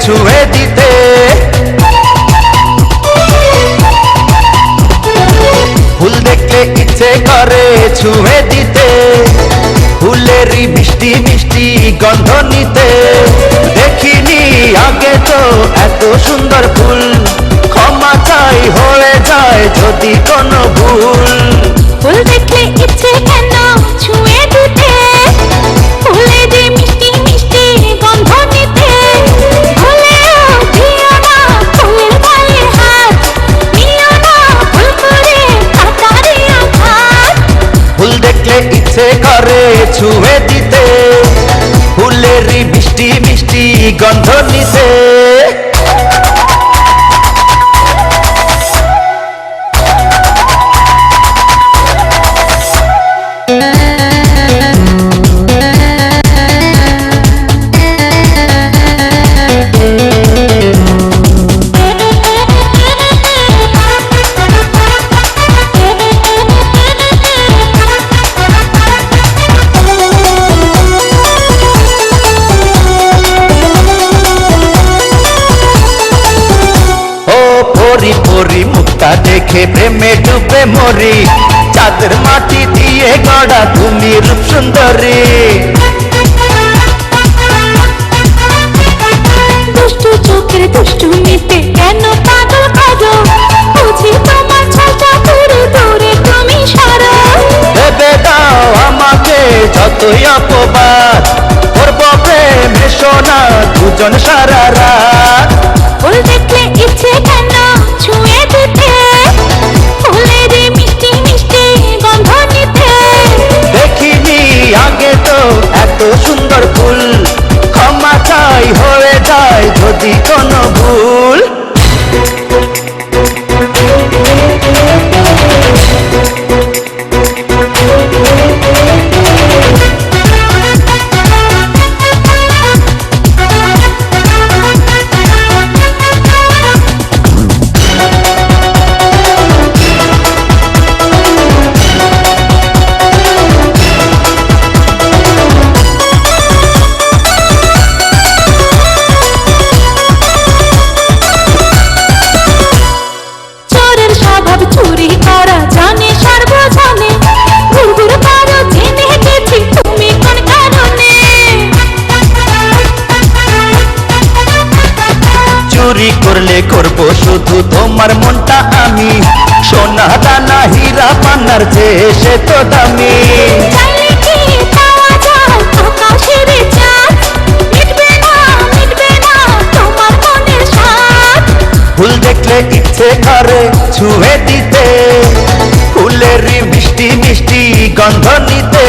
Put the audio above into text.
ছুঁয়ে দিতে। ফুল দেখলে ইচ্ছে করে ছুঁয়ে দিতে, ফুলেরই মিষ্টি মিষ্টি গন্ধ নিতে। দেখিনি আগে তো এত সুন্দর ফুল, ক্ষমা চাই হয়ে যায় যদি কোনো ভুল। ফুল দেখলে ইচ্ছে কেন ছুঁয়ে দিতে, ফুলেরই মিষ্টি মিষ্টি গন্ধ নিতে। ভুলেও দিও না ফুলের গায়ে হাত, নিও না ভুল করে কাটারি আঘাত। ফুল দেখলে ইচ্ছে করে ছুঁয়ে দিতে, ফুলেরই মিষ্টি মিষ্টি গন্ধ নিতে। পরি পরি মুক্তা দেখে প্রেমে ডুবে মরি, চাঁদের মাটি দিয়ে গড়া তুমি রূপ সুন্দরী। দুষ্টু চোখের দুষ্টুমিতে কেন পাগল করো, বুঝি তোমার ছাতা দূরে দূরে তুমি সরো। ভেবে দাও আমাকে যতই অপবাদ, করব প্রেম এসো না দুজন সারা রাত। ফুল দেখলে ইচ্ছে কেন ছুঁয়ে দিতে, ফুলেরই মিষ্টি মিষ্টি গন্ধ নিতে। দেখিনি আগে তো এত সুন্দর ফুল, ক্ষমা চাই হয়ে যায় যদি কোনো ভুল। চোরের স্বভাব চুরি করা জানে সর্বজনে, ঘুরঘুর করো জেনে গেছি তুমি কোন কারণে। চুরি করলে করবো শুধু তোমার মনটা আমি, সোনা দানা হীরা পান্নার চেয়ে সে তো দামি। চাইলে কি পাওয়া যায় আকাশের চাঁদ, মিটবে না তোমার মনের স্বাদ। ফুল দেখলে ইচ্ছে করে ছুঁয়ে দিতে, ফুলেরই মিষ্টি মিষ্টি গন্ধ নিতে।